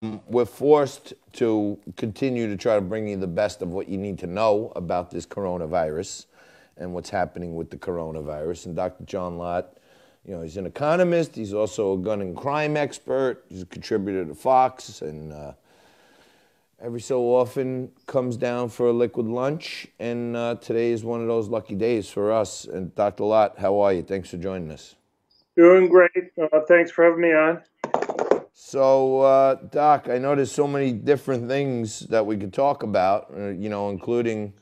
We're forced to continue to try to bring you the best of what you need to know about this coronavirus and what's happening with the coronavirus. And Dr. John Lott, he's an economist. He's also a gun and crime expert. He's a contributor to Fox, and every so often comes down for a liquid lunch. And today is one of those lucky days for us. And Dr. Lott, how are you? Thanks for joining us. Doing great. Thanks for having me on. So, Doc, I know there's so many different things that we could talk about, including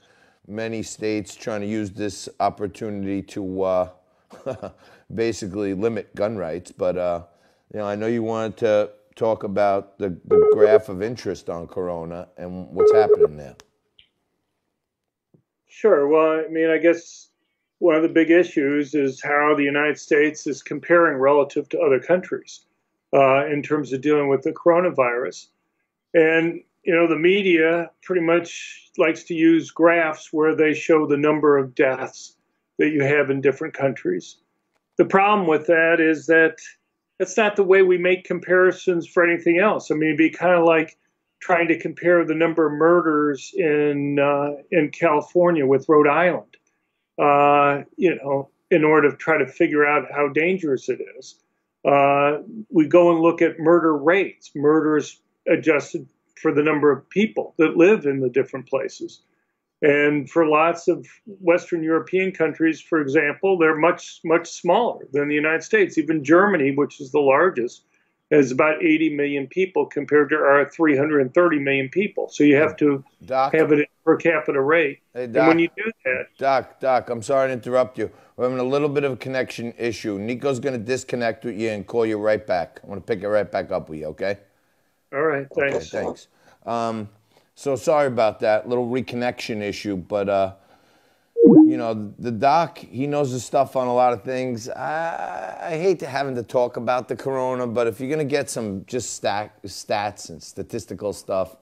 many states trying to use this opportunity to basically limit gun rights. But, I know you wanted to talk about the graph of interest on Corona and what's happening there. Sure. Well, I guess one of the big issues is how the United States is comparing relative to other countries in terms of dealing with the coronavirus. And, the media pretty much likes to use graphs where they show the number of deaths that you have in different countries. The problem with that is that that's not the way we make comparisons for anything else. It'd be kind of like trying to compare the number of murders in California with Rhode Island, in order to try to figure out how dangerous it is. We go and look at murder rates, murders adjusted for the number of people that live in the different places. And for lots of Western European countries, for example, they're much, much smaller than the United States. Even Germany, which is the largest, has about 80 million people compared to our 330 million people. So you have to have it per capita rate. Hey, Doc, and when you do that... Doc, I'm sorry to interrupt you. We're having a little bit of a connection issue. Nico's going to disconnect with you and call you right back. I'm going to pick it right back up with you, okay? All right, thanks. Okay, thanks. So sorry about that little reconnection issue, but the doc, he knows his stuff on a lot of things. I hate having to talk about the corona, but if you're gonna get some just stats and statistical stuff,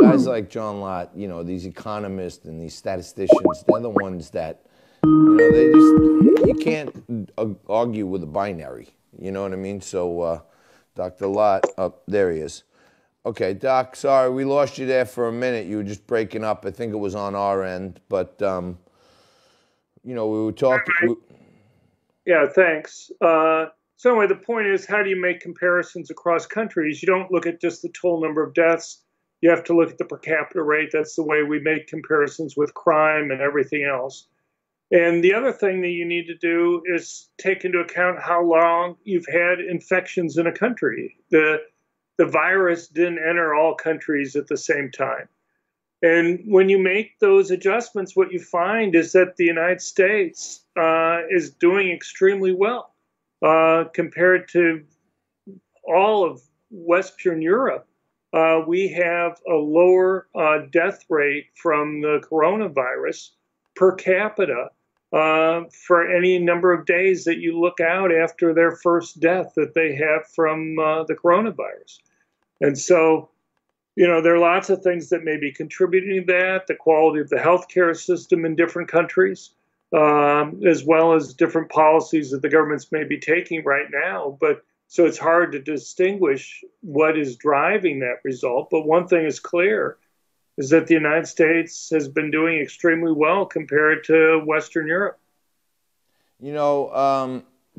guys like John Lott, these economists and these statisticians, they're the ones that you can't argue with a binary. You know what I mean? So, Dr. Lott, there he is. Okay, Doc, sorry, we lost you there for a minute. You were just breaking up. I think it was on our end, but, we were talking. Right. Yeah, thanks. So anyway, the point is, how do you make comparisons across countries? You don't look at just the total number of deaths. You have to look at the per capita rate. That's the way we make comparisons with crime and everything else. And the other thing that you need to do is take into account how long you've had infections in a country. The virus didn't enter all countries at the same time. And when you make those adjustments, what you find is that the United States is doing extremely well compared to all of Western Europe. We have a lower death rate from the coronavirus per capita for any number of days that you look out after their first death that they have from the coronavirus. And so, there are lots of things that may be contributing to that, the quality of the healthcare system in different countries, as well as different policies that the governments may be taking right now. But so it's hard to distinguish what is driving that result. But one thing is clear, is that the United States has been doing extremely well compared to Western Europe.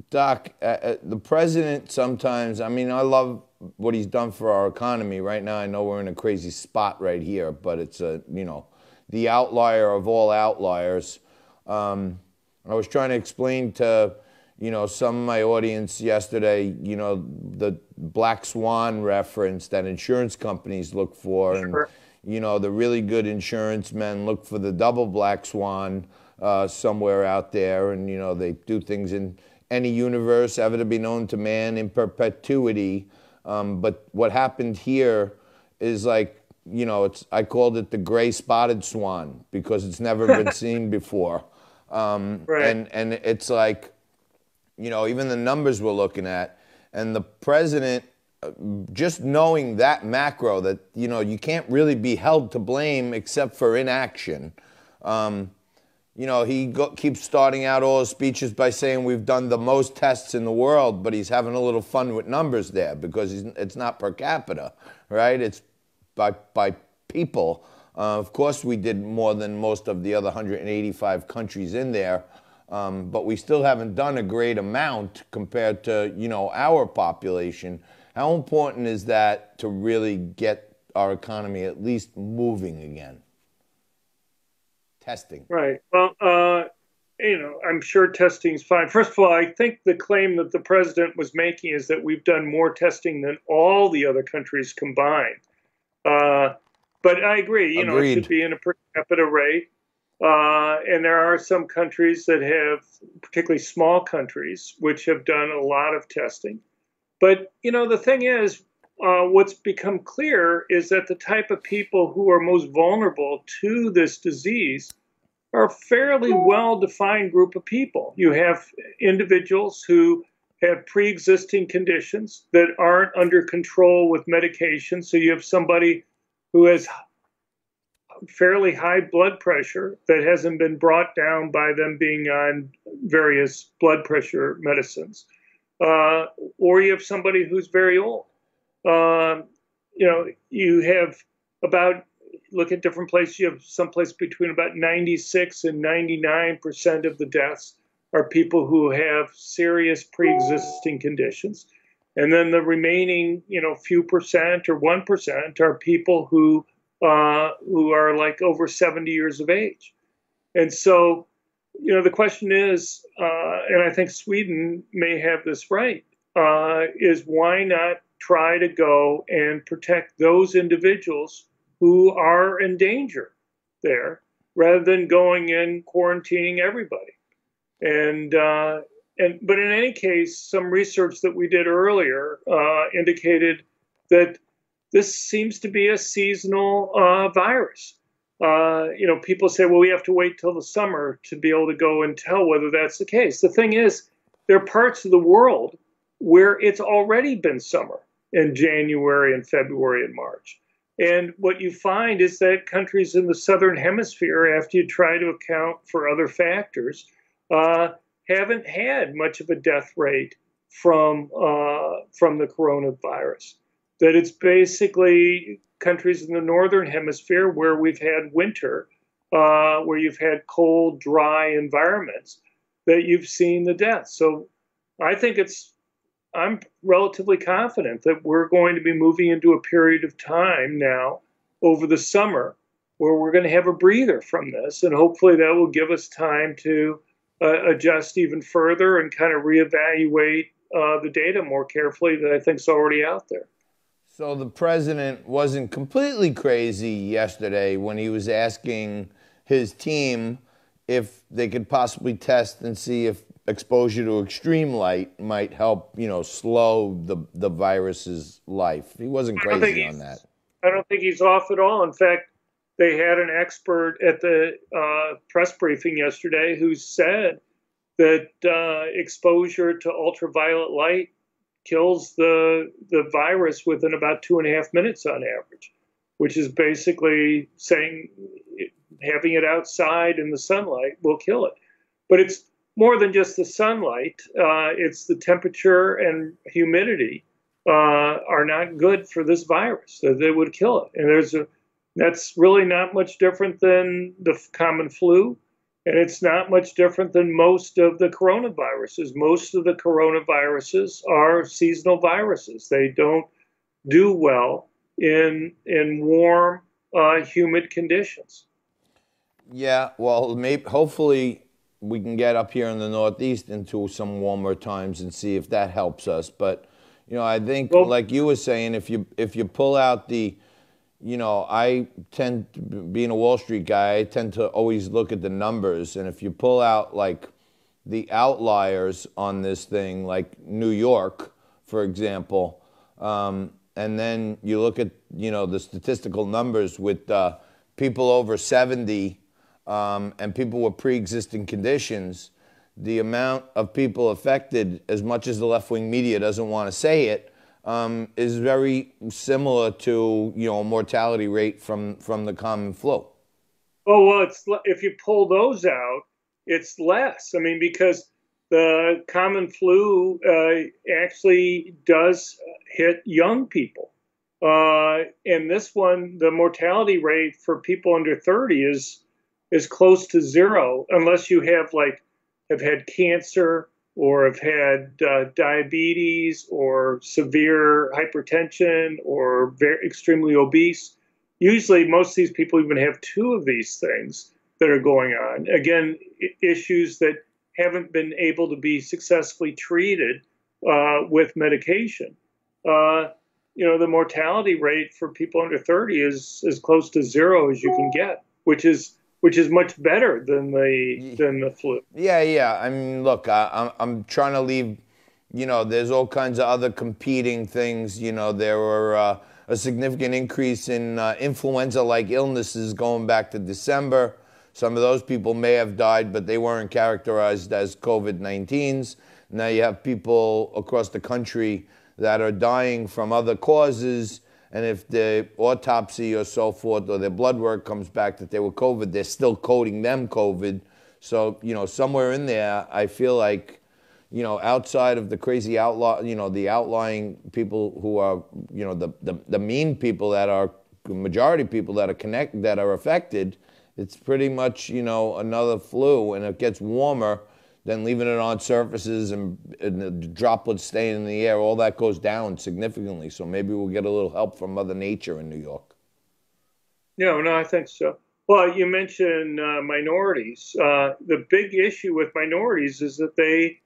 Doc, the president sometimes, I love what he's done for our economy. Right now, I know we're in a crazy spot right here, but it's the outlier of all outliers. I was trying to explain to, some of my audience yesterday, the black swan reference that insurance companies look for. Sure. And, the really good insurance men look for the double black swan somewhere out there. And, they do things in any universe ever to be known to man in perpetuity. But what happened here is like, I called it the gray spotted swan because it's never been seen before. Right. And it's like, even the numbers we're looking at, and the president, just knowing that macro, that, you can't really be held to blame except for inaction. you know, keeps starting out all his speeches by saying we've done the most tests in the world, but he's having a little fun with numbers there because it's not per capita, right? It's by people. Of course, we did more than most of the other 185 countries in there, but we still haven't done a great amount compared to, you know, our population. How important is that to really get our economy at least moving again? Testing. Right. Well, you know, I'm sure testing is fine. First of all, I think the claim that the president was making is that we've done more testing than all the other countries combined. But I agree, you know, it should be in a per capita rate. And there are some countries that have, particularly small countries, which have done a lot of testing. But, you know, the thing is, what's become clear is that the type of people who are most vulnerable to this disease are a fairly well-defined group of people. You have individuals who have pre-existing conditions that aren't under control with medication. So you have somebody who has fairly high blood pressure that hasn't been brought down by them being on various blood pressure medicines. Or you have somebody who's very old. You know, you have about, look at different places, you have someplace between about 96 and 99% of the deaths are people who have serious pre-existing conditions. And then the remaining, you know, few percent or 1% are people who are like over 70 years of age. And so, you know, the question is, and I think Sweden may have this right, is why not try to go and protect those individuals who are in danger there, rather than going and quarantining everybody. But in any case, some research that we did earlier indicated that this seems to be a seasonal virus. You know, people say, well, we have to wait till the summer to be able to go and tell whether that's the case. The thing is, there are parts of the world where it's already been summer in January and February and March. And what you find is that countries in the southern hemisphere, after you try to account for other factors, haven't had much of a death rate from the coronavirus. That it's basically countries in the northern hemisphere where we've had winter, where you've had cold, dry environments, that you've seen the deaths. So I think I'm relatively confident that we're going to be moving into a period of time now over the summer where we're going to have a breather from this. And hopefully that will give us time to adjust even further and kind of reevaluate the data more carefully that I think is already out there. So the president wasn't completely crazy yesterday when he was asking his team if they could possibly test and see if exposure to extreme light might help, you know, slow the virus's life. He wasn't crazy on that. I don't think he's off at all. In fact, they had an expert at the press briefing yesterday who said that exposure to ultraviolet light kills the virus within about 2.5 minutes on average, which is basically saying having it outside in the sunlight will kill it. But it's more than just the sunlight. It's the temperature and humidity are not good for this virus. So they would kill it. And that's really not much different than the common flu. And it's not much different than most of the coronaviruses. Most of the coronaviruses are seasonal viruses. They don't do well in warm, humid conditions. Yeah, well, hopefully we can get up here in the Northeast into some warmer times and see if that helps us. But, you know, I think, like you were saying, if you pull out the, you know, I tend to, being a Wall Street guy, I tend to always look at the numbers. And if you pull out, like, the outliers on this thing, like New York, for example, and then you look at, you know, the statistical numbers with people over 70 and people with pre-existing conditions, the amount of people affected, as much as the left-wing media doesn't want to say it, is very similar to, you know, a mortality rate from the common flu. Oh, well, if you pull those out, it's less. I mean, because the common flu actually does hit young people. And this one, the mortality rate for people under 30 is close to zero, unless you have had cancer or have had diabetes or severe hypertension or very extremely obese. Usually, most of these people even have two of these things that are going on. Again, issues that haven't been able to be successfully treated with medication. The mortality rate for people under 30 is as close to zero as you can get, which is much better than the flu. Yeah, yeah. I mean, look, I'm trying to leave. There's all kinds of other competing things. There were a significant increase in influenza-like illnesses going back to December. Some of those people may have died, but they weren't characterized as COVID-19s. Now you have people across the country that are dying from other causes, and if the autopsy or so forth or their blood work comes back that they were COVID, they're still coding them COVID. So, somewhere in there, I feel like, outside of the crazy outlaw, the outlying people who are, the mean people that are majority people that are affected, it's pretty much, another flu, and it gets warmer. Then leaving it on surfaces and the droplets staying in the air, all that goes down significantly. So maybe we'll get a little help from Mother Nature in New York. Yeah, no, I think so. Well, you mentioned minorities. The big issue with minorities is that they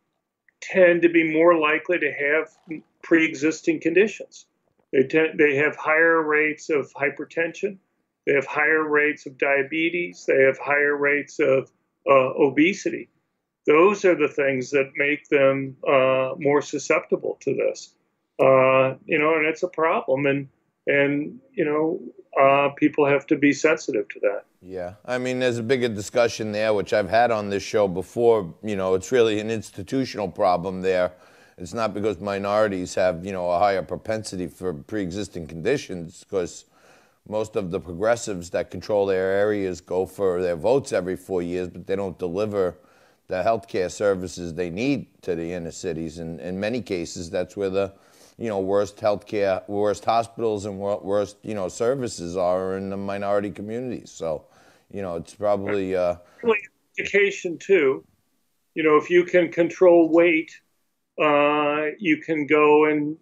tend to be more likely to have pre-existing conditions. They have higher rates of hypertension. They have higher rates of diabetes. They have higher rates of obesity. Those are the things that make them more susceptible to this. And it's a problem, and people have to be sensitive to that. Yeah, I mean, there's a bigger discussion there, which I've had on this show before. It's really an institutional problem there. It's not because minorities have, a higher propensity for pre-existing conditions, because most of the progressives that control their areas go for their votes every 4 years, but they don't deliver the healthcare services they need to the inner cities. And in many cases, that's where the, worst healthcare, worst hospitals and worst, services are in the minority communities. So, it's probably... Education, too. If you can control weight, you can go and,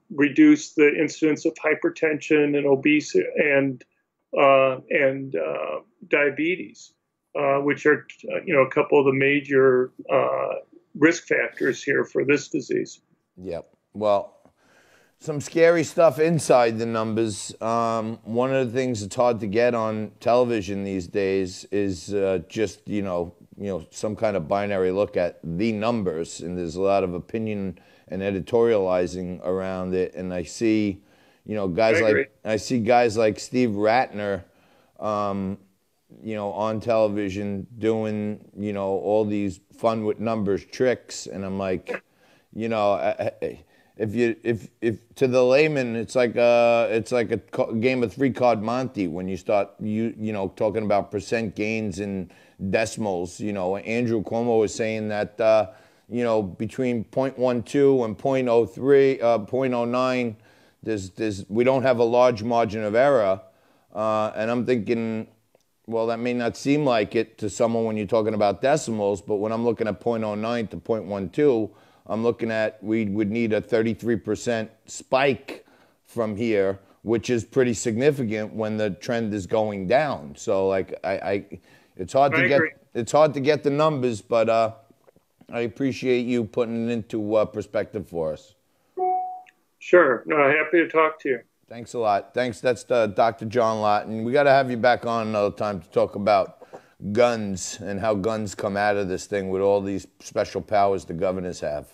reduce the incidence of hypertension and obesity and diabetes. Which are, a couple of the major risk factors here for this disease. Yep. Well, some scary stuff inside the numbers. One of the things that's hard to get on television these days is just, some kind of binary look at the numbers. And there's a lot of opinion and editorializing around it. And I see, I see guys like Steve Ratner, on television doing, all these fun with numbers tricks. And I'm like, if to the layman, it's like a game of 3-card Monte when you start, talking about percent gains in decimals. Andrew Cuomo was saying that, between 0.12 and 0.03, 0.09, we don't have a large margin of error. And I'm thinking, well, that may not seem like it to someone when you're talking about decimals, but when I'm looking at 0.09 to 0.12, I'm looking at we would need a 33% spike from here, which is pretty significant when the trend is going down. So, it's hard to get the numbers, but I appreciate you putting it into perspective for us. Sure. No, happy to talk to you. Thanks a lot. Thanks. That's Dr. John Lott. And we got to have you back on another time to talk about guns and how guns come out of this thing with all these special powers the governors have.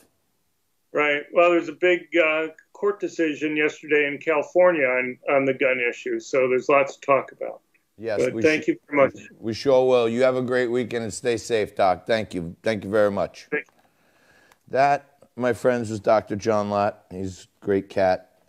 Right. Well, there's a big court decision yesterday in California on the gun issue. So there's lots to talk about. Yes. But thank you very much. We sure will. You have a great weekend and stay safe, Doc. Thank you. Thank you very much. Thank you. That, my friends, was Dr. John Lott. He's a great cat.